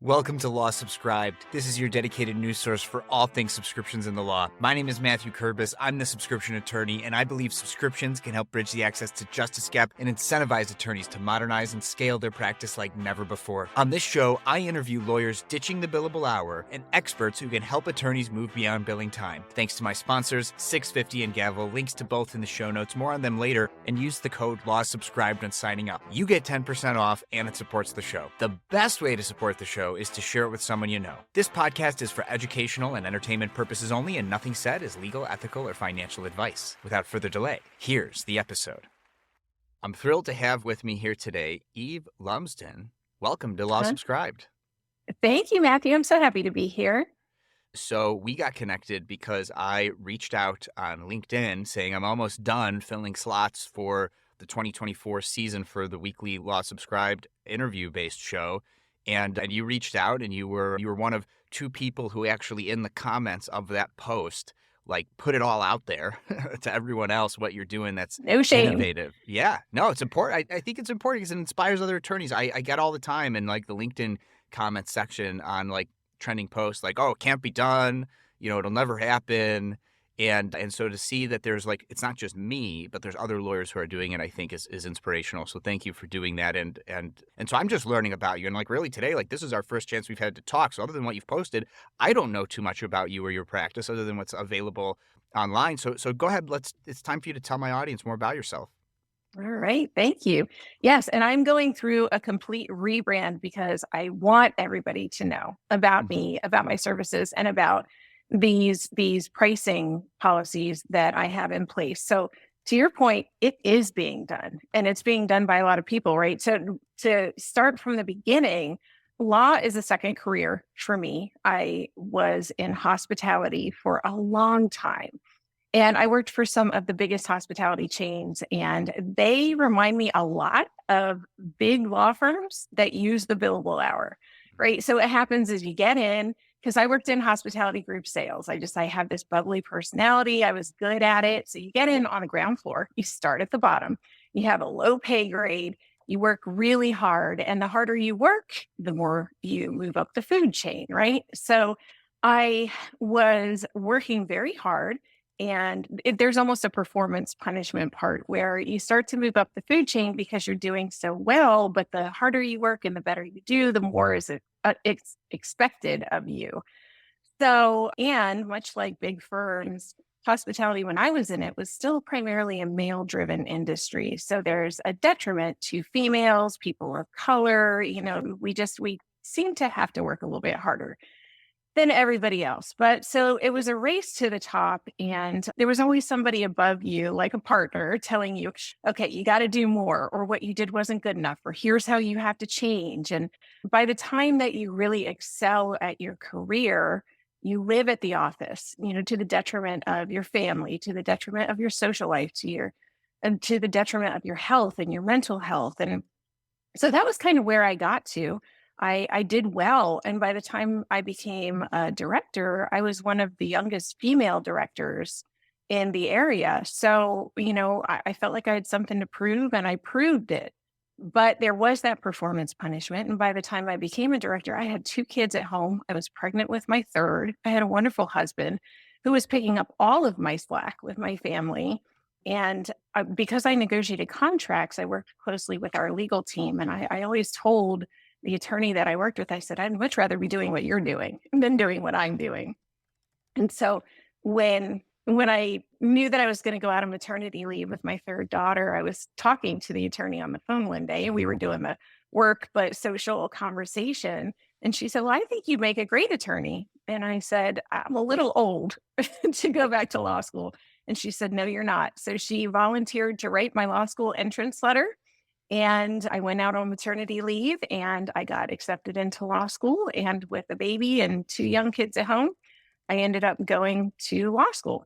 Welcome to Law Subscribed. This is your dedicated news source for all things subscriptions in the law. My name is Matthew Kurbis. I'm the subscription attorney, and I believe subscriptions can help bridge the access to justice gap and incentivize attorneys to modernize and scale their practice like never before. On this show, I interview lawyers ditching the billable hour and experts who can help attorneys move beyond billing time. Thanks to my sponsors, 650 and Gavel. Links to both in the show notes. More on them later, and use the code LAWSUBSCRIBED when signing up. You get 10% off, and it supports the show. The best way to support the show is to share it with someone you know. This podcast is for educational and entertainment purposes only, and nothing said is legal, ethical, or financial advice. Without further delay, here's the episode. I'm thrilled to have with me here today Eve Lumsden. Welcome to Law Subscribed. Thank you, Matthew. I'm so happy to be here. So we got connected because I reached out on LinkedIn saying I'm almost done filling slots for the 2024 season for the weekly Law Subscribed interview-based show. And you reached out, and you were one of two people who actually in the comments of that post, like, put it all out there to everyone else what you're doing that's No shame. innovative. Yeah, no, it's important. I think it's important because it inspires other attorneys. I get all the time in like the LinkedIn comment section on like trending posts like, oh, it can't be done, it'll never happen. And so to see that there's like, it's not just me, but there's other lawyers who are doing it, I think is inspirational. So thank you for doing that. And so I'm just learning about you. And like really today, like this is our first chance we've had to talk. So other than what you've posted, I don't know too much about you or your practice other than what's available online. So go ahead. It's time for you to tell my audience more about yourself. All right. Thank you. Yes. And I'm going through a complete rebrand because I want everybody to know about me, about my services, and about these pricing policies that I have in place. So to your point, it is being done, and it's being done by a lot of people, right? So to start from the beginning, law is a second career for me. I was in hospitality for a long time. And I worked for some of the biggest hospitality chains, and they remind me a lot of big law firms that use the billable hour, right? So what happens is you get in, because I worked in hospitality group sales. I have this bubbly personality. I was good at it. So you get in on the ground floor, you start at the bottom, you have a low pay grade, you work really hard. And the harder you work, the more you move up the food chain, right? So I was working very hard. And there's almost a performance punishment part where you start to move up the food chain because you're doing so well, but the harder you work and the better you do, the more is it's expected of you. So, and much like big firms, hospitality, when I was in it, was still primarily a male-driven industry. So there's a detriment to females, people of color. We seem to have to work a little bit harder than everybody else. But so it was a race to the top, and there was always somebody above you, like a partner, telling you, okay, you got to do more, or what you did wasn't good enough, or here's how you have to change. And by the time that you really excel at your career, you live at the office, to the detriment of your family, to the detriment of your social life, and to the detriment of your health and your mental health. And so that was kind of where I got to. I did well. And by the time I became a director, I was one of the youngest female directors in the area. So, I felt like I had something to prove, and I proved it. But there was that performance punishment. And by the time I became a director, I had 2 kids at home. I was pregnant with my third. I had a wonderful husband who was picking up all of my slack with my family. And because I negotiated contracts, I worked closely with our legal team. And I always told the attorney that I worked with, I said, I'd much rather be doing what you're doing than doing what I'm doing. And so when I knew that I was going to go out on maternity leave with my third daughter, I was talking to the attorney on the phone one day, and we were doing the work but social conversation. And she said, well, I think you'd make a great attorney. And I said, I'm a little old to go back to law school. And she said, no, you're not. So she volunteered to write my law school entrance letter. And I went out on maternity leave, and I got accepted into law school. And with a baby and 2 young kids at home, I ended up going to law school.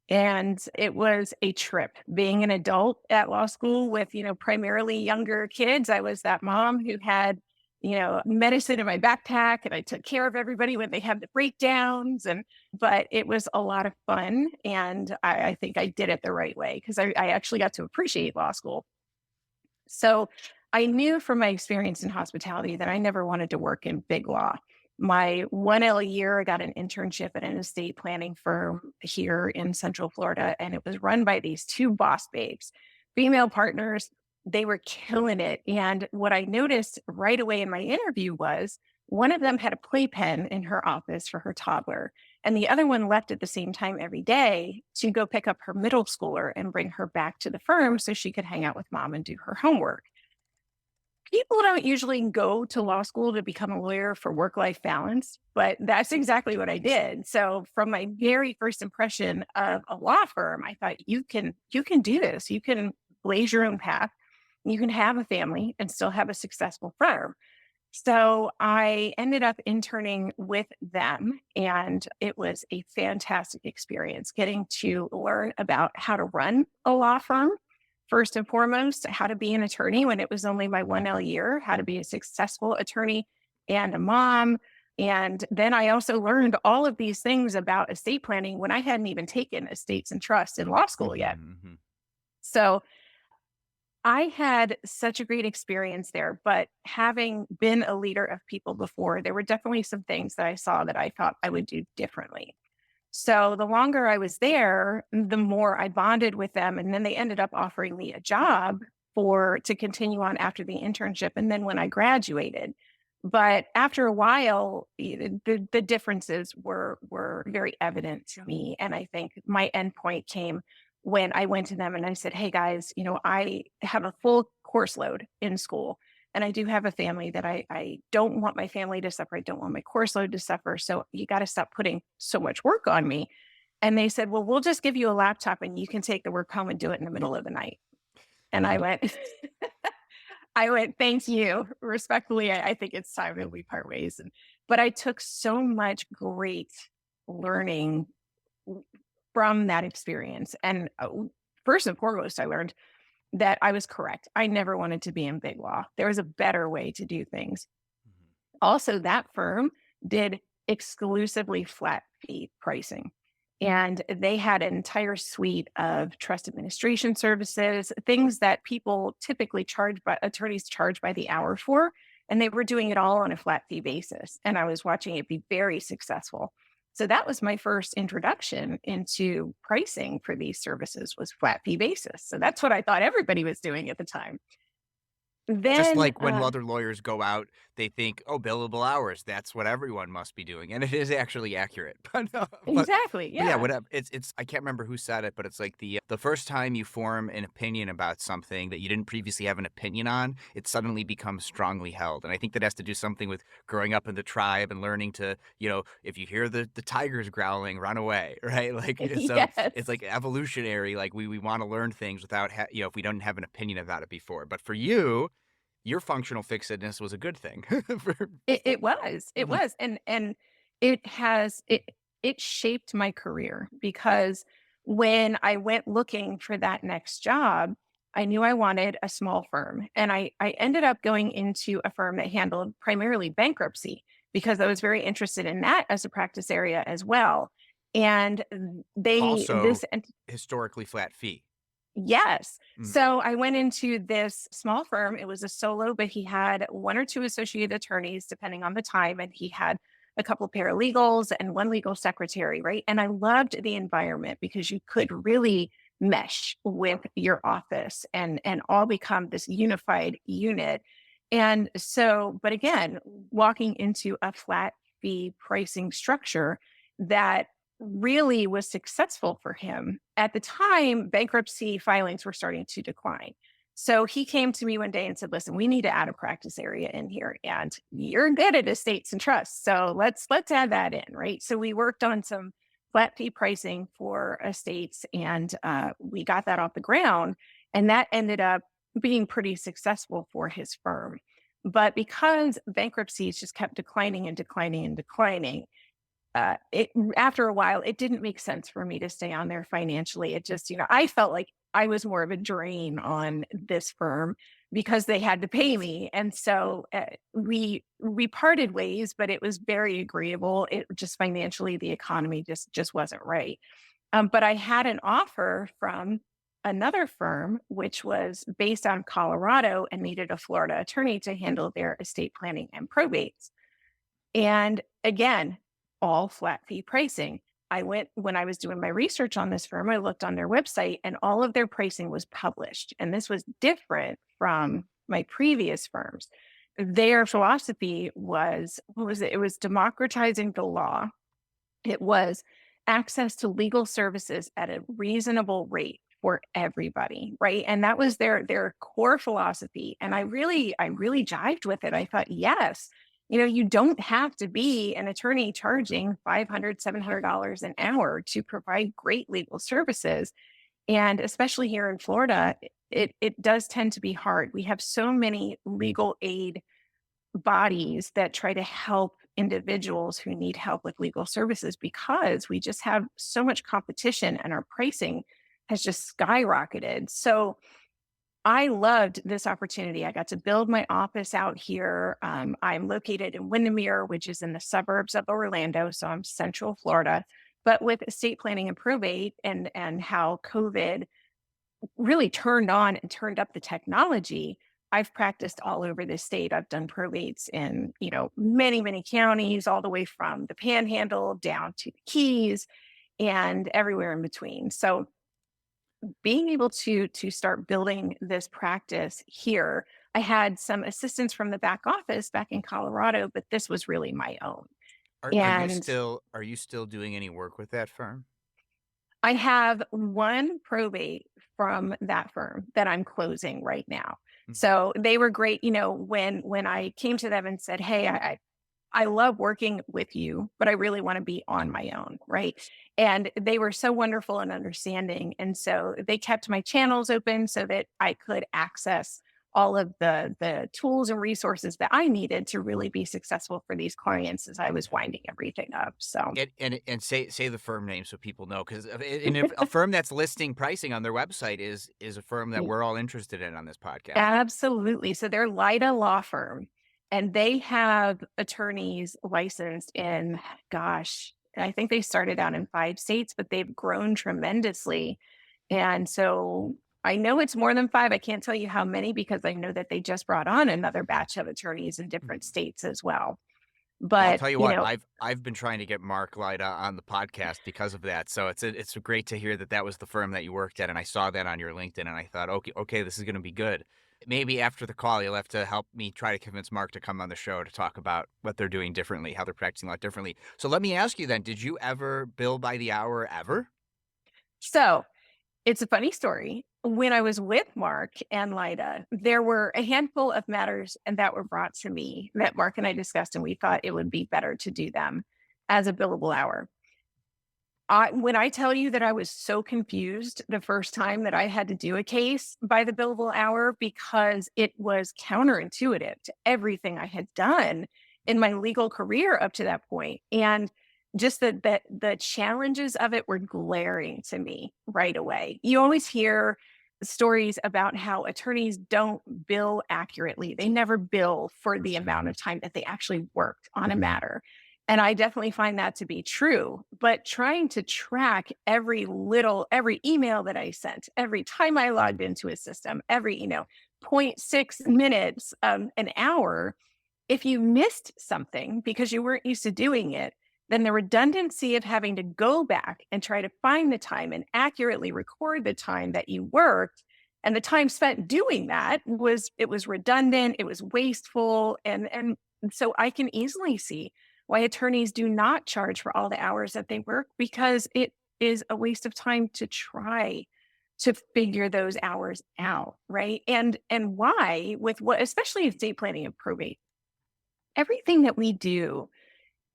And it was a trip being an adult at law school with, primarily younger kids. I was that mom who had, medicine in my backpack, and I took care of everybody when they had the breakdowns. But it was a lot of fun. And I think I did it the right way because I actually got to appreciate law school. So I knew from my experience in hospitality that I never wanted to work in big law. My 1L a year, I got an internship at an estate planning firm here in Central Florida, and it was run by these two boss babes, female partners. They were killing it. And what I noticed right away in my interview was one of them had a playpen in her office for her toddler, and the other one left at the same time every day to go pick up her middle schooler and bring her back to the firm so she could hang out with mom and do her homework. People don't usually go to law school to become a lawyer for work-life balance, but that's exactly what I did. So from my very first impression of a law firm, I thought you can do this. You can blaze your own path. You can have a family and still have a successful firm. So I ended up interning with them, and it was a fantastic experience getting to learn about how to run a law firm. First and foremost, how to be an attorney when it was only my 1L year, how to be a successful attorney and a mom. And then I also learned all of these things about estate planning when I hadn't even taken estates and trusts in law school yet. Mhm. So I had such a great experience there, but having been a leader of people before, there were definitely some things that I saw that I thought I would do differently. So the longer I was there, the more I bonded with them. And then they ended up offering me a job to continue on after the internship. And then when I graduated, but after a while, the differences were very evident to me. And I think my endpoint came when I went to them and I said, "Hey guys, I have a full course load in school. And I do have a family that I don't want my family to suffer. I don't want my course load to suffer. So you got to stop putting so much work on me." And they said, "Well, we'll just give you a laptop and you can take the work home and do it in the middle of the night." And I went, "Thank you. Respectfully, I think it's time that we part ways." But I took so much great learning from that experience. And first and foremost, I learned that I was correct. I never wanted to be in big law. There was a better way to do things. Mhm. Also, that firm did exclusively flat fee pricing. And they had an entire suite of trust administration services, things that people typically charge, but attorneys charge by the hour for. And they were doing it all on a flat fee basis. And I was watching it be very successful. So that was my first introduction into pricing for these services was flat fee basis. So that's what I thought everybody was doing at the time. Just Then like when other lawyers go out, they think, "Oh, billable hours, that's what everyone must be doing," and it is actually accurate. exactly, But yeah, yeah. whatever. It's I can't remember who said it, but it's like the first time you form an opinion about something that you didn't previously have an opinion on, it suddenly becomes strongly held. And I think that has to do something with growing up in the tribe and learning to, if you hear the tigers growling, run away, right? Like so it's Yes. like evolutionary, like we want to learn things without if we don't have an opinion about it before. But for you, your functional fixedness was a good thing. It was. It Mhm. was. And it shaped my career because when I went looking for that next job, I knew I wanted a small firm. And I ended up going into a firm that handled primarily bankruptcy because I was very interested in that as a practice area as well. And they Also, this historically flat fee. Yes. Mm. So I went into this small firm. It was a solo, but he had one or two associate attorneys, depending on the time. And he had a couple of paralegals and one legal secretary, right? And I loved the environment because you could really mesh with your office and all become this unified unit. And so, but again, walking into a flat fee pricing structure that really was successful for him. At the time, bankruptcy filings were starting to decline. So he came to me one day and said, "Listen, we need to add a practice area in here, and you're good at estates and trusts. So let's add that in." Right. So we worked on some flat fee pricing for estates, and we got that off the ground. And that ended up being pretty successful for his firm. But because bankruptcies just kept declining and declining and declining, it after a while, it didn't make sense for me to stay on there financially. It just, I felt like I was more of a drain on this firm because they had to pay me. And so we parted ways, but it was very agreeable. It just financially, the economy just wasn't right. But I had an offer from another firm, which was based out of Colorado and needed a Florida attorney to handle their estate planning and probates. And again, all flat fee pricing. I went when I was doing my research on this firm, I looked on their website and all of their pricing was published. And this was different from my previous firms. Their philosophy was, what was it? It was democratizing the law. It was access to legal services at a reasonable rate for everybody, right? And that was their core philosophy. And I really jived with it. I thought, yes, you don't have to be an attorney charging $500, $700 an hour to provide great legal services. And especially here in Florida, it does tend to be hard. We have so many legal aid bodies that try to help individuals who need help with legal services because we just have so much competition and our pricing has just skyrocketed. So I loved this opportunity. I got to build my office out here. I'm located in Windermere, which is in the suburbs of Orlando. So I'm central Florida. But with estate planning and probate and how COVID really turned on and turned up the technology, I've practiced all over the state. I've done probates in, many, many counties, all the way from the Panhandle down to the Keys and everywhere in between. So being able to start building this practice here, I had some assistance from the back office back in Colorado, but this was really my own. And Are you still doing any work with that firm? I have one probate from that firm that I'm closing right now. Mhm. So they were great, when I came to them and said, "Hey, I love working with you, but I really want to be on my own," right? And they were so wonderful and understanding. And so they kept my channels open so that I could access all of the tools and resources that I needed to really be successful for these clients as I was winding everything up. So And say the firm name so people know, because if a firm that's listing pricing on their website is a firm that we're all interested in on this podcast. absolutely. So they're Lida Law Firm, and they have attorneys licensed in, gosh, I think they started out in 5 states, but they've grown tremendously. And so I know it's more than five. I can't tell you how many because I know that they just brought on another batch of attorneys in different states as well. Well, I'll But, tell you what, I've been trying to get Mark Lyda on the podcast because of that. So it's great to hear that that was the firm that you worked at, and I saw that on your LinkedIn, and I thought, okay, this is going to be good. Maybe after the call, you'll have to help me try to convince Mark to come on the show to talk about what they're doing differently, how they're practicing law differently. So let me ask you then, did you ever bill by the hour ever? so it's a funny story. When I was with Mark and Lida, there were a handful of matters and that were brought to me that Mark and I discussed, and we thought it would be better to do them as a billable hour. When I tell you that I was so confused the first time that I had to do a case by the billable hour because it was counterintuitive to everything I had done in my legal career up to that point. And just that the challenges of it were glaring to me right away. You always hear stories about how attorneys don't bill accurately. They never bill for the amount of time that they actually worked on a matter. And I definitely find that to be true. But trying to track every email that I sent, every time I logged into a system, every, zero point 0.6 minutes, an hour, if you missed something because you weren't used to doing it, then the redundancy of having to go back and try to find the time and accurately record the time that you worked and the time spent doing that was redundant, it was wasteful. And so I can easily see why attorneys do not charge for all the hours that they work because it is a waste of time to try to figure those hours out, right? And why with what, especially estate planning and probate, everything that we do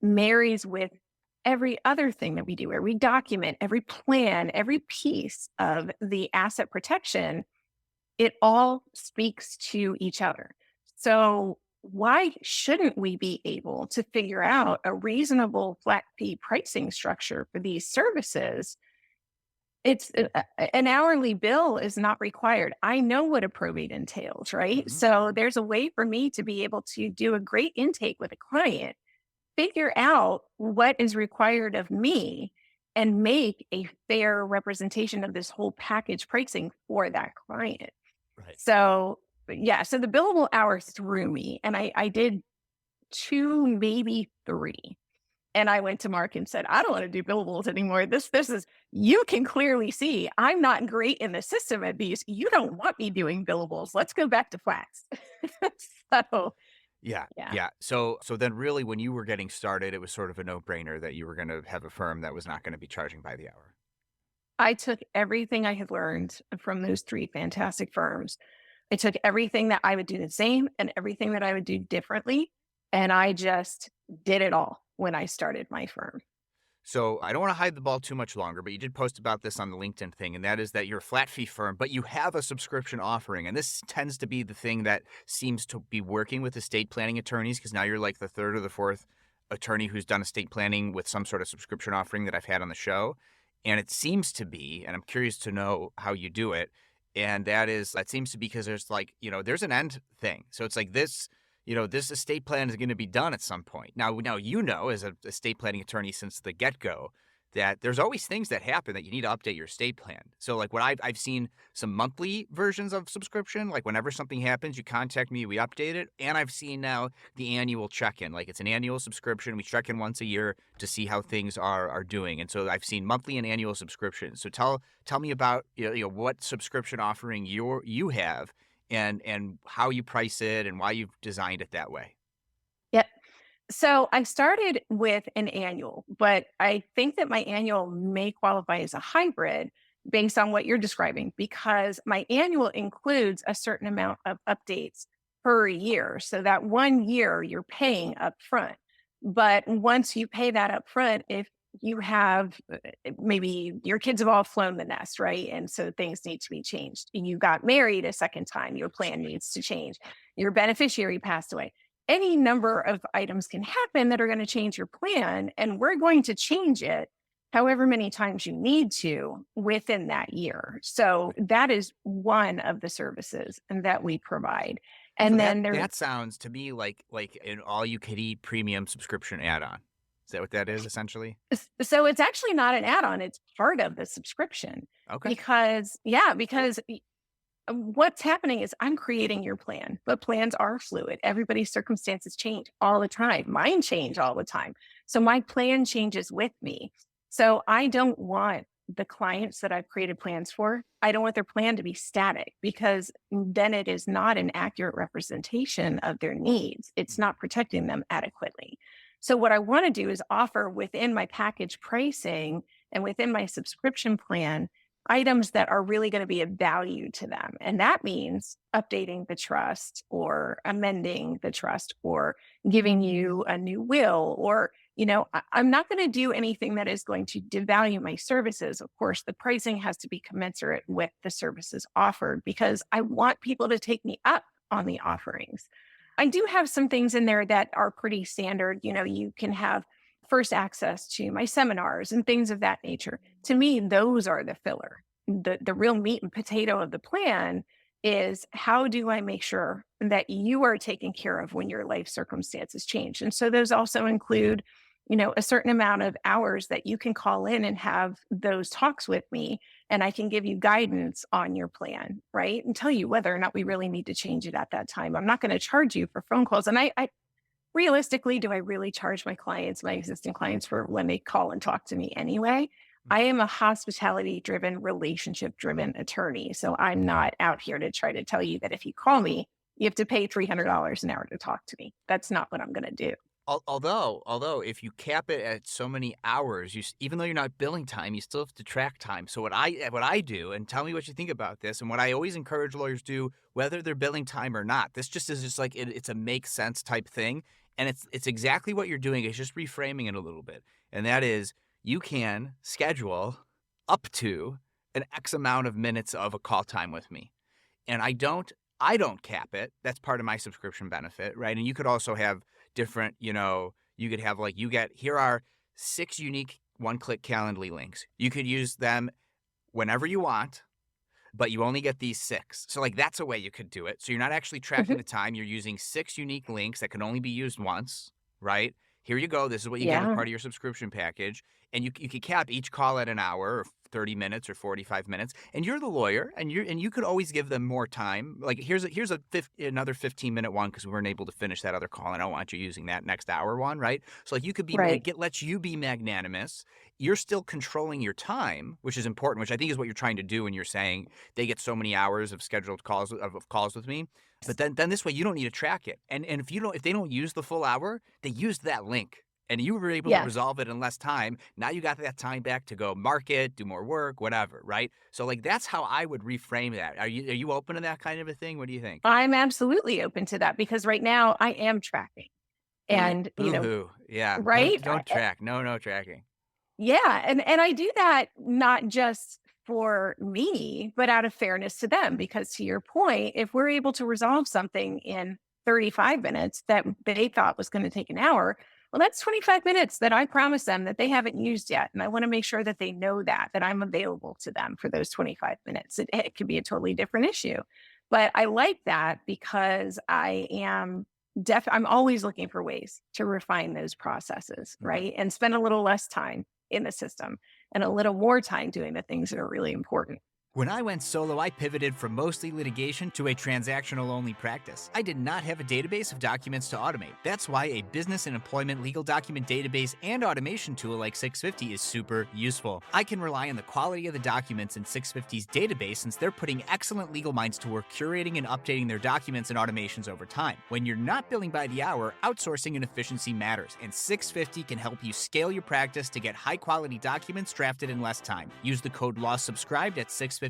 marries with every other thing that we do, where we document every plan, every piece of the asset protection, it all speaks to each other. So why shouldn't we be able to figure out a reasonable flat fee pricing structure for these services? It's an hourly bill is not required. I know what a probate entails, right? Mhm. So there's a way for me to be able to do a great intake with a client, figure out what is required of me, and make a fair representation of this whole package pricing for that client. Right. So, yeah, so the billable hours threw me, and I did 2, maybe 3. And I went to Mark and said, "I don't wanna do billables anymore. This is you can clearly see I'm not great in the system at these. You don't want me doing billables. Let's go back to flats." So, Yeah, yeah. yeah. So then really when you were getting started, it was sort of a no-brainer that you were gonna have a firm that was not gonna be charging by the hour. I took everything I had learned from those 3 fantastic firms. I took everything that I would do the same and everything that I would do differently, and I just did it all when I started my firm. So I don't want to hide the ball too much longer, but you did post about this on the LinkedIn thing, and that is that you're a flat fee firm, but you have a subscription offering. And this tends to be the thing that seems to be working with estate planning attorneys, because now you're like the third or the fourth attorney who's done estate planning with some sort of subscription offering that I've had on the show. And it seems to be, and I'm curious to know how you do it. And that seems to be because there's like, there's an end thing. So it's like this estate plan is going to be done at some point. Now, as a estate planning attorney since the get-go, that there's always things that happen that you need to update your estate plan. So like what I've seen some monthly versions of subscription, like whenever something happens, you contact me, we update it. And I've seen now the annual check-in, like it's an annual subscription. We check in once a year to see how things are doing. And so I've seen monthly and annual subscriptions. So tell me about what subscription offering you have and how you price it and why you've designed it that way. Yep. So I started with an annual, but I think that my annual may qualify as a hybrid based on what you're describing because my annual includes a certain amount of updates per year. So that 1 year you're paying up front. But once you pay that up front, if you have maybe your kids have all flown the nest, right? And so things need to be changed. You got married a second time, your plan needs to change. Your beneficiary passed away, any number of items can happen that are going to change your plan, and we're going to change it however many times you need to within that year. So that is one of the services that we provide. So And that then there that sounds to me like an all-you-could-eat premium subscription add-on. Is that what that is essentially? so it's actually not an add-on, it's part of the subscription Okay. because what's happening is I'm creating your plan, but plans are fluid. Everybody's circumstances change all the time. Mine change all the time. So my plan changes with me. So I don't want the clients that I've created plans for, I don't want their plan to be static because then it is not an accurate representation of their needs. It's not protecting them adequately. So what I want to do is offer within my package pricing and within my subscription plan items that are really going to be of value to them. And that means updating the trust or amending the trust or giving you a new will or, I'm not going to do anything that is going to devalue my services. Of course, the pricing has to be commensurate with the services offered because I want people to take me up on the offerings. I do have some things in there that are pretty standard. You can have first access to my seminars and things of that nature. To me, those are the filler. The real meat and potato of the plan is how do I make sure that you are taken care of when your life circumstances change? And so those also include, a certain amount of hours that you can call in and have those talks with me and I can give you guidance on your plan, right? And tell you whether or not we really need to change it at that time. I'm not going to charge you for phone calls. And I realistically, do I really charge my existing clients for when they call and talk to me anyway? I am a hospitality driven, relationship driven attorney. So I'm not out here to try to tell you that if you call me, you have to pay $300 an hour to talk to me. That's not what I'm going to do. Although if you cap it at so many hours, even though you're not billing time, you still have to track time. So what I do, and tell me what you think about this, and what I always encourage lawyers do, whether they're billing time or not, this just is just like it's a make sense type thing, and it's exactly what you're doing. It's just reframing it a little bit, and that is you can schedule up to an X amount of minutes of a call time with me, and I don't cap it. That's part of my subscription benefit, right? And you could also have different, you could have here are 6 unique one-click Calendly links. You could use them whenever you want, but you only get these 6. So that's a way you could do it. So you're not actually tracking Mhm. the time. You're using 6 unique links that can only be used once, right? Here you go. This is what you get as Yeah. part of your subscription package. And you could cap each call at an hour or 30 minutes or 45 minutes. And you're the lawyer, and you could always give them more time. Like here's another 15-minute one because we weren't able to finish that other call, and I don't want you using that next hour one, right? So like you could be Right. lets you be magnanimous. You're still controlling your time, which is important, which I think is what you're trying to do when you're saying they get so many hours of scheduled calls of calls with me. But then this way you don't need to track it. And if they don't use the full hour, they used that link and you were able to Yes. resolve it in less time. Now you got that time back to go market, do more work, whatever, right? So like that's how I would reframe that. Are you open to that kind of a thing? What do you think? I'm absolutely open to that because right now I am tracking and, Boo-hoo. Yeah. right? Don't track. No tracking. Yeah, and I do that not just for me, but out of fairness to them, because to your point, if we're able to resolve something in 35 minutes that they thought was going to take an hour, well, that's 25 minutes that I promised them that they haven't used yet. And I want to make sure that they know that I'm available to them for those 25 minutes. It could be a totally different issue. But I like that because I'm always looking for ways to refine those processes, Mhm. right? And spend a little less time in the system and a little more time doing the things that are really important. When I went solo, I pivoted from mostly litigation to a transactional only practice. I did not have a database of documents to automate. That's why a business and employment legal document database and automation tool like 650 is super useful. I can rely on the quality of the documents in 650's database since they're putting excellent legal minds to work curating and updating their documents and automations over time. When you're not billing by the hour, outsourcing and efficiency matters, and 650 can help you scale your practice to get high quality documents drafted in less time. Use the code LAWSUBSCRIBED at 650.com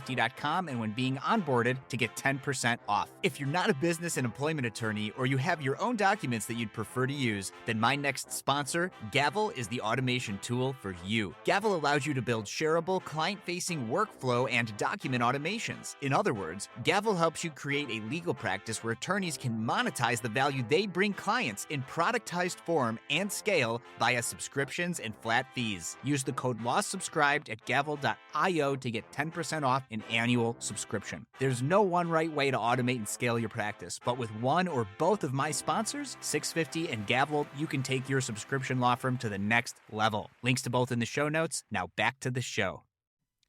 and when being onboarded to get 10% off. If you're not a business and employment attorney or you have your own documents that you'd prefer to use, then my next sponsor, Gavel, is the automation tool for you. Gavel allows you to build shareable, client-facing workflow and document automations. In other words, Gavel helps you create a legal practice where attorneys can monetize the value they bring clients in productized form and scale via subscriptions and flat fees. Use the code LAWSUBSCRIBED at gavel.io to get 10% off an annual subscription. There's no one right way to automate and scale your practice, but with one or both of my sponsors, 650 and Gavel, you can take your subscription law firm to the next level. Links to both in the show notes. Now back to the show.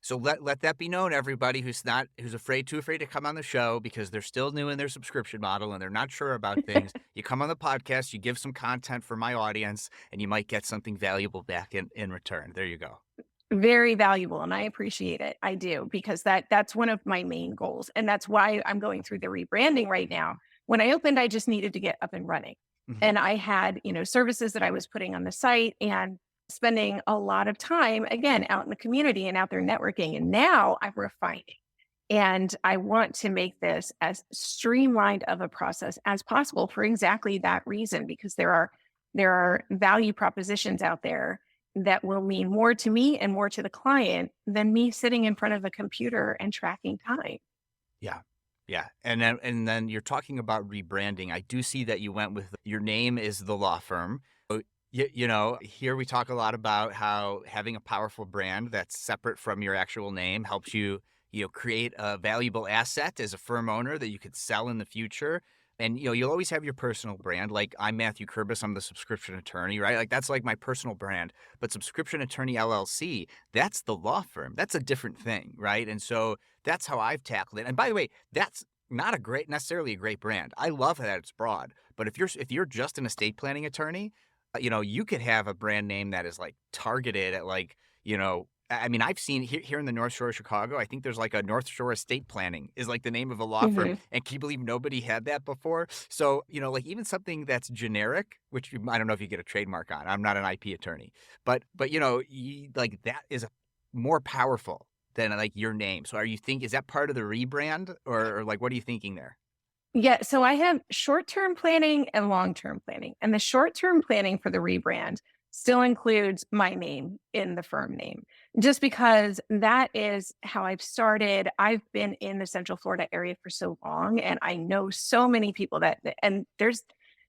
So let that be known, everybody who's too afraid to come on the show because they're still new in their subscription model and they're not sure about things. You come on the podcast, you give some content for my audience, and you might get something valuable back in return. There you go. Very valuable, and I appreciate it. I do, because that's one of my main goals, and that's why I'm going through the rebranding right now. When I opened, I just needed to get up and running. Mhm. And I had, services that I was putting on the site and spending a lot of time, again, out in the community and out there networking. And now I'm refining. And I want to make this as streamlined of a process as possible for exactly that reason, because there are value propositions out there that will mean more to me and more to the client than me sitting in front of a computer and tracking time. Yeah. Yeah. And then you're talking about rebranding. I do see that you went with your name is the law firm. So, here we talk a lot about how having a powerful brand that's separate from your actual name helps you, create a valuable asset as a firm owner that you could sell in the future. And, you'll always have your personal brand. Like I'm Matthew Kurbis, I'm the subscription attorney, right? Like that's like my personal brand. But Subscription Attorney LLC, that's the law firm. That's a different thing, right? And so that's how I've tackled it. And by the way, that's not necessarily a great brand. I love that it's broad. But if you're just an estate planning attorney, you could have a brand name that is like targeted at I mean, I've seen here in the North Shore of Chicago, I think there's like a North Shore Estate Planning is like the name of a law firm. Mhm. And can you believe nobody had that before? So, like even something that's generic, which I don't know if you get a trademark on. I'm not an IP attorney, but like that is more powerful than like your name. So is that part of the rebrand or like, what are you thinking there? Yeah, so I have short-term planning and long-term planning. And the short-term planning for the rebrand still includes my name in the firm name, just because that is how I've started. I've been in the Central Florida area for so long, and I know so many people and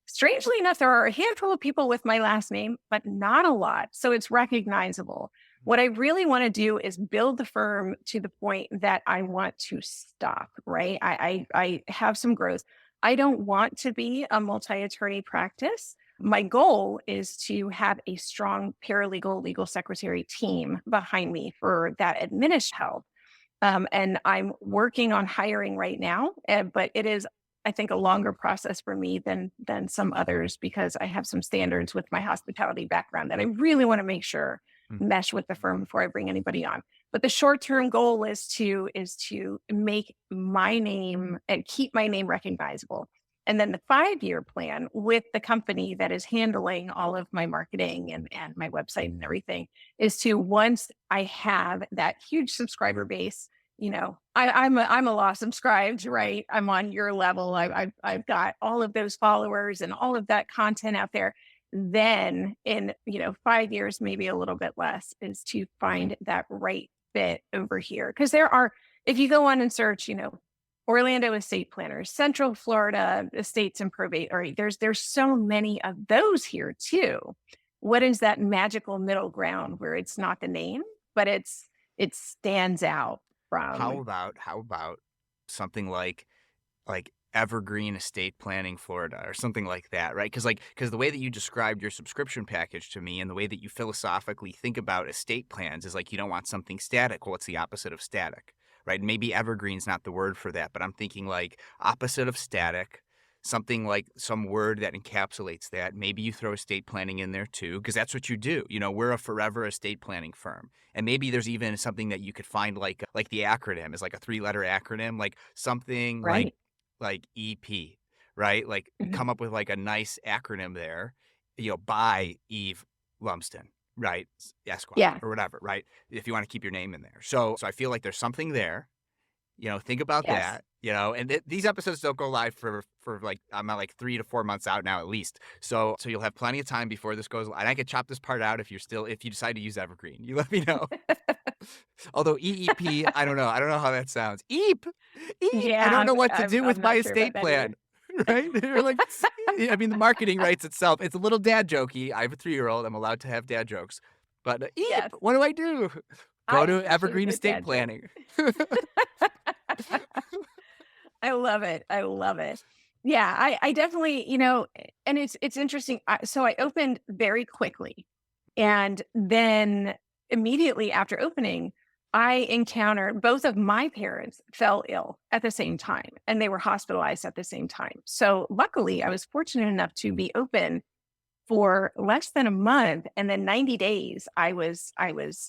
strangely enough, there are a handful of people with my last name, but not a lot. So it's recognizable. What I really want to do is build the firm to the point that I want to stop, right? I have some growth. I don't want to be a multi-attorney practice. My goal is to have a strong paralegal legal secretary team behind me for that administrative help. And I'm working on hiring right now, but it is, I think, a longer process for me than some others because I have some standards with my hospitality background that I really want to make sure Mm. mesh with the firm before I bring anybody on. But the short term goal is to make my name and keep my name recognizable. And then the 5 year plan with the company that is handling all of my marketing and my website and everything is to, once I have that huge subscriber base, I'm a law subscribed, right? I'm on your level. I've got all of those followers and all of that content out there. Then in 5 years, maybe a little bit less, is to find that right fit over here. Because if you go on and search, Orlando estate planners, Central Florida estates and probate, all right, there's so many of those here too. What is that magical middle ground where it's not the name, but it stands out How from? about something like Evergreen Estate Planning Florida or something like that, right? Because the way that you described your subscription package to me and the way that you philosophically think about estate plans is like you don't want something static. Well, what's the opposite of static, right? Maybe evergreen's not the word for that, but I'm thinking like opposite of static, something like some word that encapsulates that. Maybe you throw estate planning in there too, because that's what you do. We're a forever estate planning firm. And maybe there's even something that you could find like the acronym is like a 3-letter acronym, like something Right. like EP, right? Like Mhm. come up with like a nice acronym there, by Eve Lumsden, right? Esquire Yeah. or whatever, right? If you want to keep your name in there. So I feel like there's something there. Think about Yes. that. And these episodes don't go live for like I'm at like 3 to 4 months out now at least. So you'll have plenty of time before this goes. And I could chop this part out if you decide to use Evergreen. You let me know. Although EEP, I don't know. I don't know how that sounds. Eep, eep. I don't Yeah. know what to I'm do with I'm my not sure about estate that either. plan. Right? They're like, I mean, the marketing writes itself. It's a little dad jokey. I have a 3-year-old. I'm allowed to have dad jokes. But eep, Yes. what do I do? Go I to appreciate a Evergreen good Estate dad joke. Planning. I love it. I love it. Yeah, I definitely, and it's interesting. So I opened very quickly, and then immediately after opening, I encountered both of my parents fell ill at the same time, and they were hospitalized at the same time. So luckily, I was fortunate enough to be open for less than a month, and then 90 days I was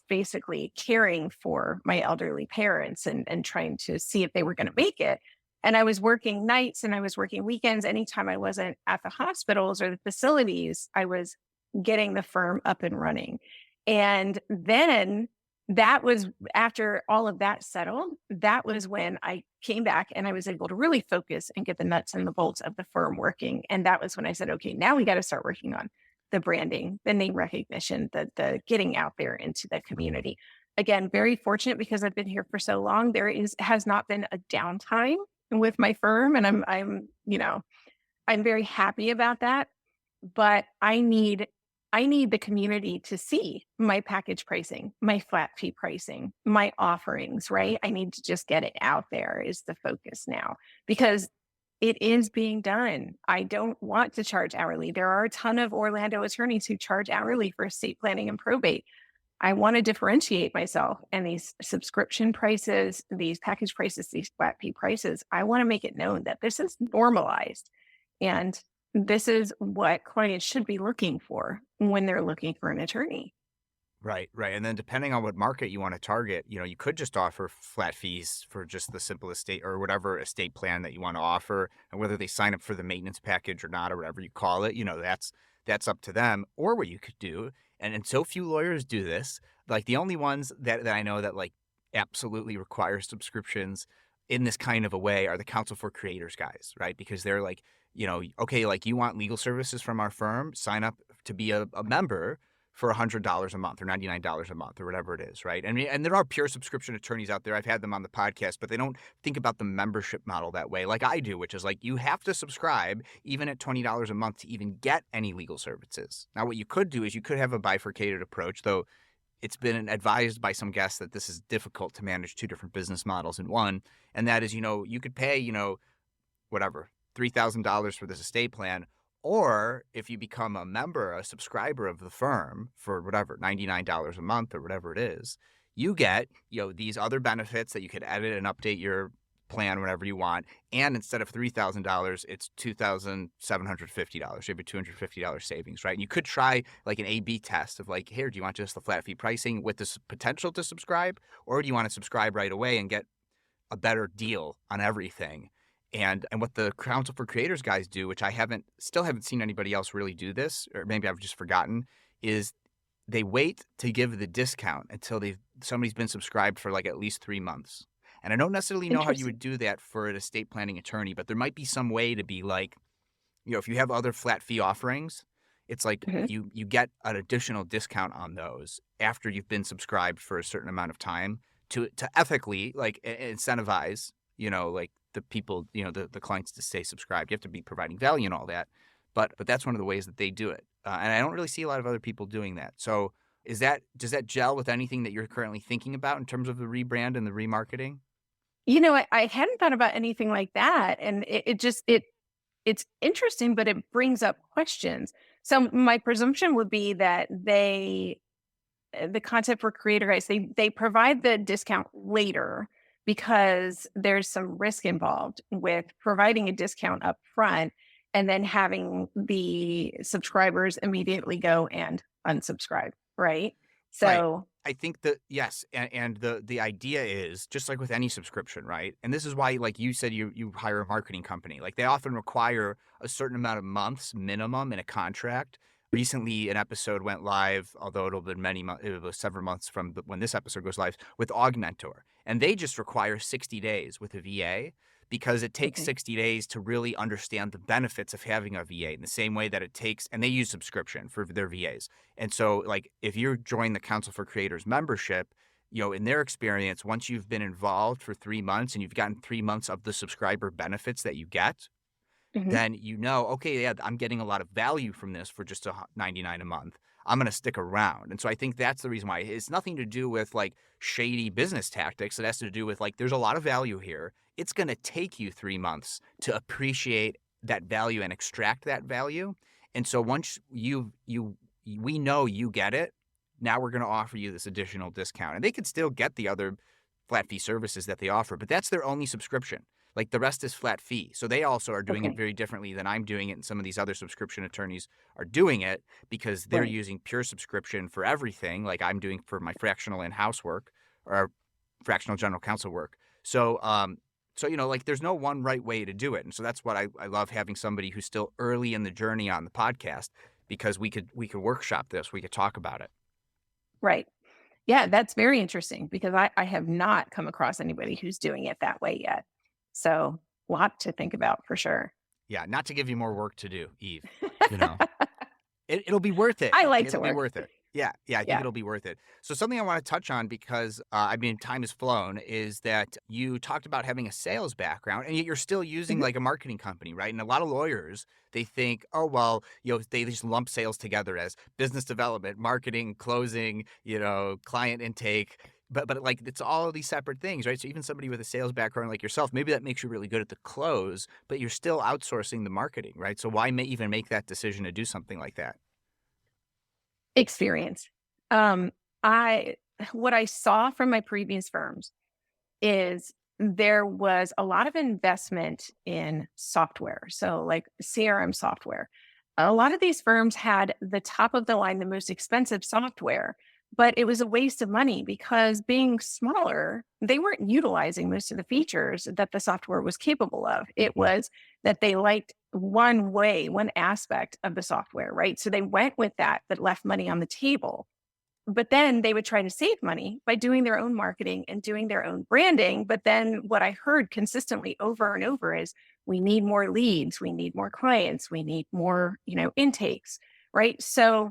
basically caring for my elderly parents and trying to see if they were going to make it. And I was working nights and I was working weekends. Anytime I wasn't at the hospitals or the facilities, I was getting the firm up and running. And then that was, after all of that settled, that was when I came back and I was able to really focus and get the nuts and the bolts of the firm working. And that was when I said, okay, now we got to start working on the branding, the name recognition, the getting out there into the community. Again, very fortunate because I've been here for so long. Has not been a downtime with my firm, and I'm very happy about that. But I need the community to see my package pricing, my flat fee pricing, my offerings, right? I need to just get it out there is the focus now because it is being done. I don't want to charge hourly. There are a ton of Orlando attorneys who charge hourly for estate planning and probate. I want to differentiate myself, and these subscription prices, these package prices, these flat fee prices, I want to make it known that this is normalized and this is what clients should be looking for when they're looking for an attorney. Right, right. And then depending on what market you want to target, you could just offer flat fees for just the simple estate or whatever estate plan that you want to offer, and whether they sign up for the maintenance package or not, or whatever you call it, that's up to them. Or what you could do, and so few lawyers do this, like the only ones that I know that like absolutely require subscriptions in this kind of a way are the Counsel for Creators guys, right? Because they're like, okay, like you want legal services from our firm, sign up to be a member for $100 a month or $99 a month or whatever it is, right? And there are pure subscription attorneys out there. I've had them on the podcast, but they don't think about the membership model that way like I do, which is like you have to subscribe even at $20 a month to even get any legal services. Now, what you could do is you could have a bifurcated approach, though it's been advised by some guests that this is difficult to manage two different business models in one. And that is, you could pay, whatever, $3,000 for this estate plan, Or if you become a member, a subscriber of the firm for whatever, $99 a month or whatever it is, you get, these other benefits that you could edit and update your plan whenever you want. And instead of $3,000, it's $2,750. You have a $250 savings, right? And you could try like an A/B test of like, here, do you want just the flat fee pricing with this potential to subscribe? Or do you want to subscribe right away and get a better deal on everything? And what the Council for Creators guys do, which I still haven't seen anybody else really do this, or maybe I've just forgotten, is they wait to give the discount until somebody's been subscribed for like at least 3 months. And I don't necessarily know how you Interesting. would do that for an estate planning attorney, but there might be some way to be like, if you have other flat fee offerings, it's like Mhm. you get an additional discount on those after you've been subscribed for a certain amount of time to ethically like incentivize, like the people, the clients to stay subscribed. You have to be providing value and all that. But that's one of the ways that they do it. And I don't really see a lot of other people doing that. So does that gel with anything that you're currently thinking about in terms of the rebrand and the remarketing? I hadn't thought about anything like that. And it's interesting, but it brings up questions. So my presumption would be that the content for creator guys, they provide the discount later because there's some risk involved with providing a discount up front and then having the subscribers immediately go and unsubscribe, right? Right. So, I think that yes, and the idea is just like with any subscription, right? And this is why, like you said, you hire a marketing company. Like they often require a certain amount of months minimum in a contract. Recently, an episode went live, although it'll been many months, it was several months from when this episode goes live with Augmentor, and they just require 60 days with a VA because it takes okay. 60 days to really understand the benefits of having a VA in the same way that it takes, and they use subscription for their VAs. And so, like, if you join the Council for Creators membership, in their experience, once you've been involved for 3 months and you've gotten 3 months of the subscriber benefits that you get, Mhm. then okay, yeah, I'm getting a lot of value from this for just $99 a month. I'm going to stick around. And so I think that's the reason why. It's nothing to do with like shady business tactics. It has to do with like there's a lot of value here. It's going to take you 3 months to appreciate that value and extract that value. And so once we know you get it, now we're going to offer you this additional discount. And they could still get the other flat fee services that they offer, but that's their only subscription. Like the rest is flat fee. So they also are doing it Okay. very differently than I'm doing it. And some of these other subscription attorneys are doing it because they're Right. using pure subscription for everything, like I'm doing for my fractional in-house work or fractional general counsel work. So, like there's no one right way to do it. And so that's what I love having somebody who's still early in the journey on the podcast because we could workshop this. We could talk about it. Right. Yeah, that's very interesting because I have not come across anybody who's doing it that way yet. So, lot to think about for sure. Yeah. Not to give you more work to do, Eve, you know. It'll be worth it. I like to It'll be work. worth it. Yeah, yeah, I think Yeah. it'll be worth it. So something I want to touch on because time has flown is that you talked about having a sales background and yet you're still using Mhm. like a marketing company, right? And a lot of lawyers, they think, oh well, they just lump sales together as business development, marketing, closing, client intake. But like it's all of these separate things, right? So even somebody with a sales background like yourself, maybe that makes you really good at the close, but you're still outsourcing the marketing, right? So why even make that decision to do something like that? Experience. Um, I what I saw from my previous firms is there was a lot of investment in software. So, like CRM software. A lot of these firms had the top of the line, the most expensive software, but it was a waste of money because being smaller, they weren't utilizing most of the features that the software was capable of. It was that they liked one aspect of the software, right? So they went with that, but left money on the table. But then they would try to save money by doing their own marketing and doing their own branding. But then what I heard consistently over and over is we need more leads, we need more clients, we need more, intakes, right? So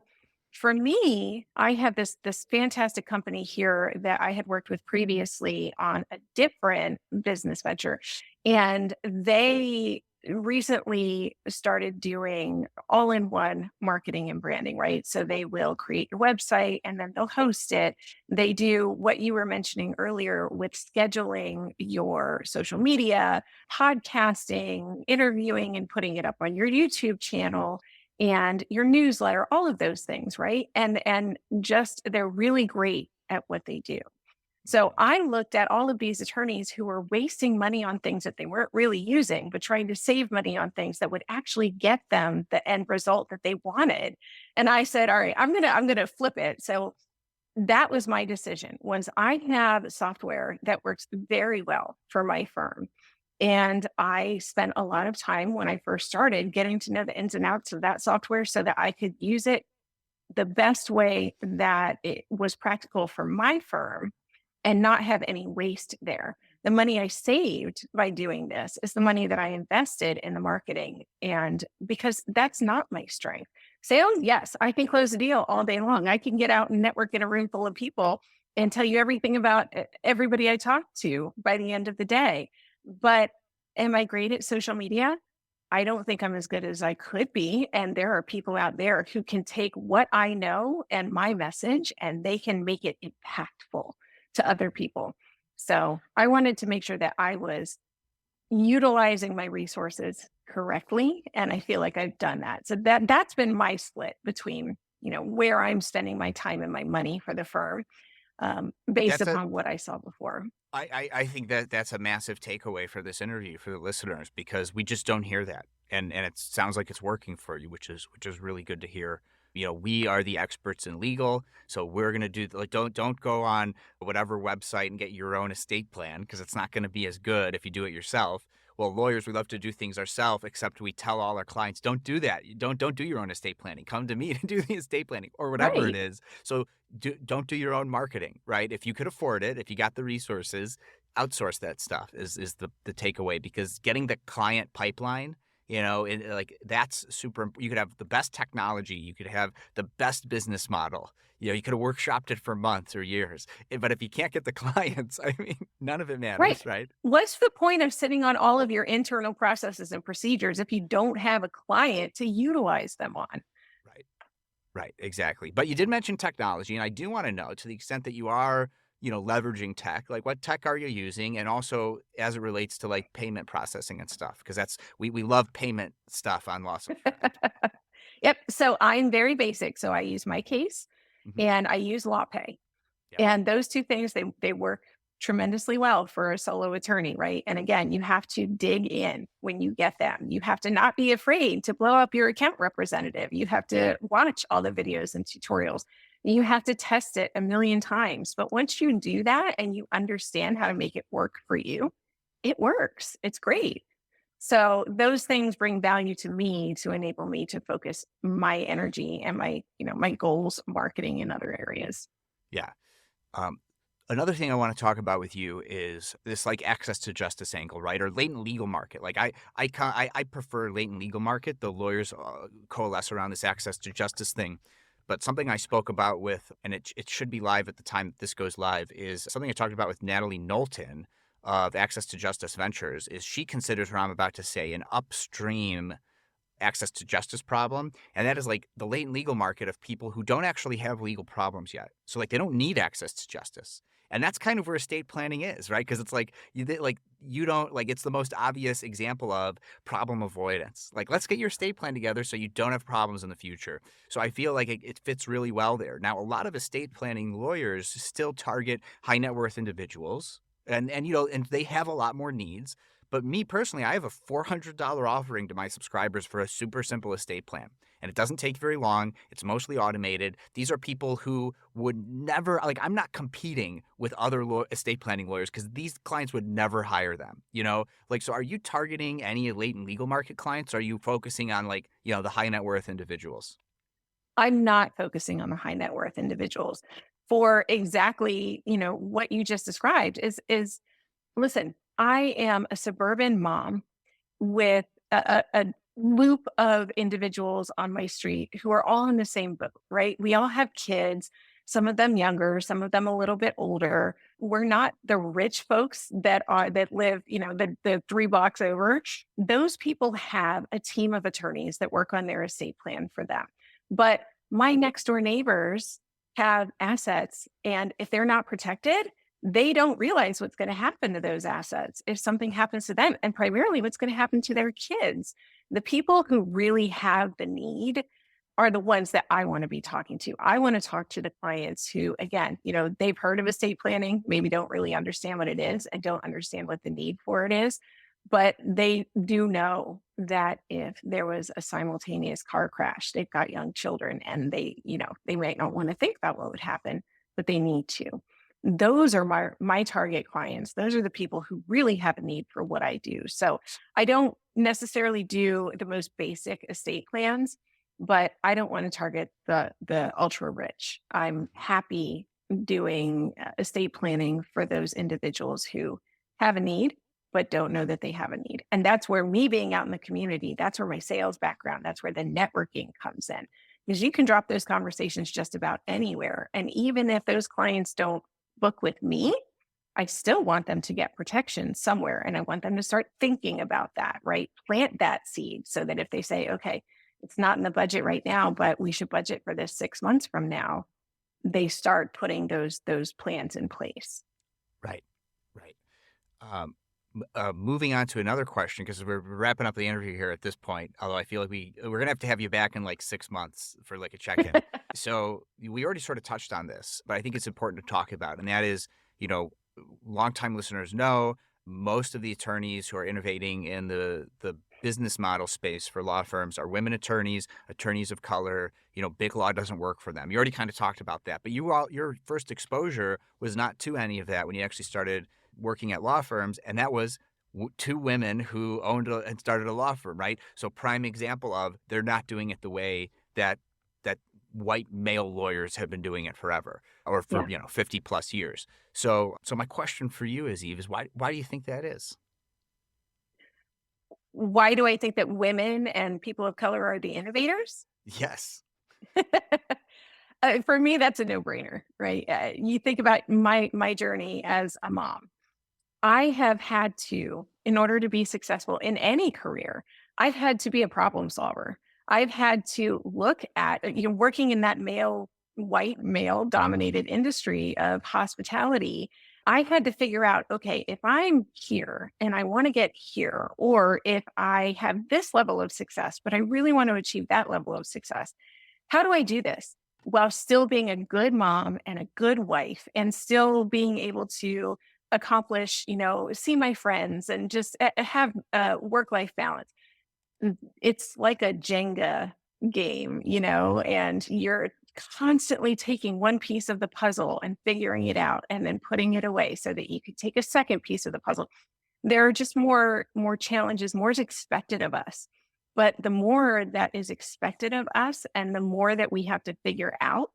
for me, I have this fantastic company here that I had worked with previously on a different business venture. And they recently started doing all-in-one marketing and branding, right? So they will create your website and then they'll host it. They do what you were mentioning earlier with scheduling your social media, podcasting, interviewing and putting it up on your YouTube channel and your newsletter, all of those things, right? And just they're really great at what they do. So I looked at all of these attorneys who were wasting money on things that they weren't really using, but trying to save money on things that would actually get them the end result that they wanted. And I said, all right, I'm gonna flip it. So that was my decision. Once I have software that works very well for my firm, and I spent a lot of time when I first started getting to know the ins and outs of that software so that I could use it the best way that it was practical for my firm and not have any waste there. The money I saved by doing this is the money that I invested in the marketing. And because that's not my strength. Sales, yes, I can close a deal all day long. I can get out and network in a room full of people and tell you everything about everybody I talk to by the end of the day. But am I great at social media? I don't think I'm as good as I could be. And there are people out there who can take what I know and my message and they can make it impactful to other people. So I wanted to make sure that I was utilizing my resources correctly. And I feel like I've done that. So that's been my split between, where I'm spending my time and my money for the firm based That's a upon what I saw before. I think that that's a massive takeaway for this interview for the listeners because we just don't hear that. And it sounds like it's working for you, which is really good to hear. We are the experts in legal, so we're going to do like don't go on whatever website and get your own estate plan because it's not going to be as good if you do it yourself. Well, lawyers, we love to do things ourselves, except we tell all our clients, don't do that. You don't do your own estate planning. Come to me to do the estate planning or whatever it Right. is. So don't do your own marketing, right? If you could afford it, if you got the resources, outsource that stuff is the takeaway because getting the client pipeline, like that's super. You could have the best technology, you could have the best business model. You could have workshopped it for months or years. But if you can't get the clients, I mean, none of it Right. matters, right? What's the point of sitting on all of your internal processes and procedures if you don't have a client to utilize them on? Right. Right, exactly. But you did mention technology, and I do want to know to the extent that you are, leveraging tech, like what tech are you using? And also as it relates to like payment processing and stuff, because we love payment stuff on Law Subscribe. Yep. So I'm very basic. So I use my case Hmm. and I use LawPay. Yep. And those two things, they work tremendously well for a solo attorney, right? And again, you have to dig in when you get them. You have to not be afraid to blow up your account representative. You have to watch all the videos and tutorials. You have to test it a million times. But once you do that and you understand how to make it work for you, it works. It's great. So those things bring value to me to enable me to focus my energy and my goals, marketing in other areas. Yeah. Um, Another thing I want to talk about with you is this like access to justice angle, right? Or latent legal market. Like I prefer latent legal market. The lawyers coalesce around this access to justice thing. But something I spoke about with, and it should be live at the time that this goes live, is something I talked about with Natalie Knowlton of Access to Justice Ventures. Is she considers what I'm about to say an upstream access to justice problem, and that is like the latent legal market of people who don't actually have legal problems yet. So like they don't need access to justice. And that's kind of where estate planning is, right? Because it's like you don't like it's the most obvious example of problem avoidance. Like let's get your estate plan together so you don't have problems in the future. So I feel like it fits really well there. Now a lot of estate planning lawyers still target high net worth individuals, and they have a lot more needs. But me personally, I have a $400 offering to my subscribers for a super simple estate plan. And it doesn't take very long. It's mostly automated. These are people who would never, like, I'm not competing with other estate planning lawyers because these clients would never hire them, Like, so are you targeting any latent legal market clients? Or are you focusing on, like, the high net worth individuals? I'm not focusing on the high net worth individuals for exactly, what you just described is listen, I am a suburban mom with a loop of individuals on my street who are all in the same boat, right? We all have kids. some of them younger, some of them a little bit older. We're not the rich folks that live, the 3 blocks over. Those people have a team of attorneys that work on their estate plan for them. But my next door neighbors have assets, and if they're not protected, they don't realize what's going to happen to those assets if something happens to them, and primarily what's going to happen to their kids. The people who really have the need are the ones that I want to be talking to. I want to talk to the clients who, again, they've heard of estate planning, maybe don't really understand what it is and don't understand what the need for it is. But they do know that if there was a simultaneous car crash, they've got young children, and they might not want to think about what would happen, but they need to. Those are my target clients. Those are the people who really have a need for what I do. So I don't necessarily do the most basic estate plans, but I don't want to target the ultra rich. I'm happy doing estate planning for those individuals who have a need but don't know that they have a need. And that's where me being out in the community, that's where my sales background, that's where the networking comes in. Because you can drop those conversations just about anywhere. And even if those clients don't book with me, I still want them to get protection somewhere. And I want them to start thinking about that, right? Plant that seed so that if they say, okay, it's not in the budget right now, but we should budget for this 6 months from now, they start putting those plans in place. Right. Right. Moving on to another question, because we're wrapping up the interview here at this point, although I feel like we're gonna have to have you back in like 6 months for like a check-in. So we already sort of touched on this, but I think it's important to talk about, and that is, longtime listeners know most of the attorneys who are innovating in the business model space for law firms are women attorneys of color. Big law doesn't work for them. You already kind of talked about that, but your first exposure was not to any of that when you actually started working at law firms, and that was two women who owned and started a law firm, right? So prime example of they're not doing it the way that white male lawyers have been doing it forever, or for 50 plus years. So my question for you is, Eve, is why do you think that is? Why do I think that women and people of color are the innovators? Yes. For me, that's a no-brainer, right? You think about my journey as a mom. I have had to, in order to be successful in any career, I've had to be a problem solver. I've had to look at, working in that white male dominated industry of hospitality. I had to figure out, okay, if I'm here and I want to get here, or if I have this level of success, but I really want to achieve that level of success, how do I do this while still being a good mom and a good wife and still being able to accomplish, see my friends and just have a work-life balance? It's like a Jenga game, and you're constantly taking one piece of the puzzle and figuring it out and then putting it away so that you could take a second piece of the puzzle. There are just more challenges, more is expected of us. But the more that is expected of us and the more that we have to figure out,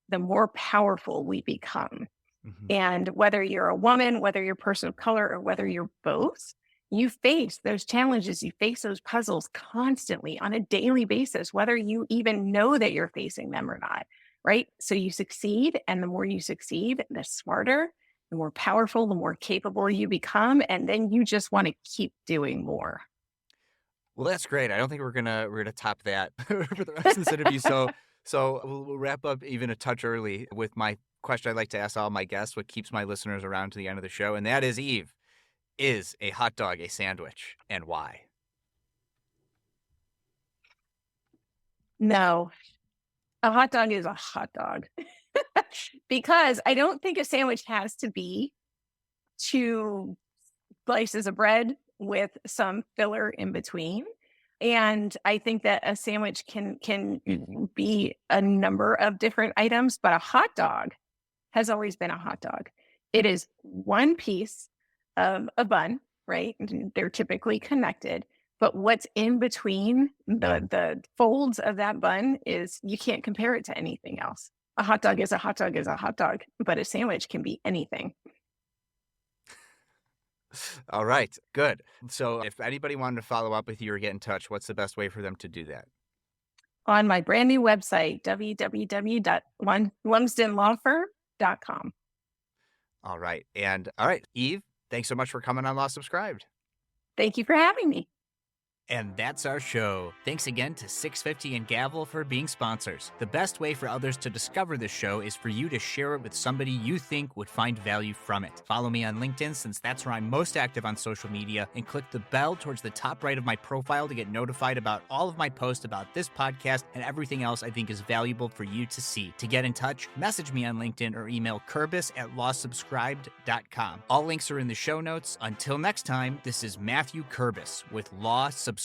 the more powerful we become. Mm-hmm. And whether you're a woman, whether you're a person of color, or whether you're both, you face those challenges, you face those puzzles constantly on a daily basis, whether you even know that you're facing them or not, right? So you succeed, and the more you succeed, the smarter, the more powerful, the more capable you become, and then you just want to keep doing more. Well, that's great. I don't think we're gonna top that for the rest of this interview. So we'll wrap up even a touch early with my question I'd like to ask all my guests, what keeps my listeners around to the end of the show, and that is, Eve, is a hot dog a sandwich, and why? No, a hot dog is a hot dog. Because I don't think a sandwich has to be two slices of bread with some filler in between. And I think that a sandwich can be a number of different items, but a hot dog has always been a hot dog. It is one piece of a bun, right? They're typically connected, but what's in between the folds of that bun is, you can't compare it to anything else. A hot dog is a hot dog is a hot dog, but a sandwich can be anything. All right, good. So if anybody wanted to follow up with you or get in touch, what's the best way for them to do that? on my brand new website, www.lumsdenlawfirm.com. All right. And all right, Eve, thanks so much for coming on Law Subscribed. Thank you for having me. And that's our show. Thanks again to 650 and Gavel for being sponsors. The best way for others to discover this show is for you to share it with somebody you think would find value from it. Follow me on LinkedIn, since that's where I'm most active on social media, and click the bell towards the top right of my profile to get notified about all of my posts about this podcast and everything else I think is valuable for you to see. To get in touch, message me on LinkedIn or email Kurbis@lawsubscribed.com. All links are in the show notes. Until next time, this is Matthew Kurbis with Law Subscribed.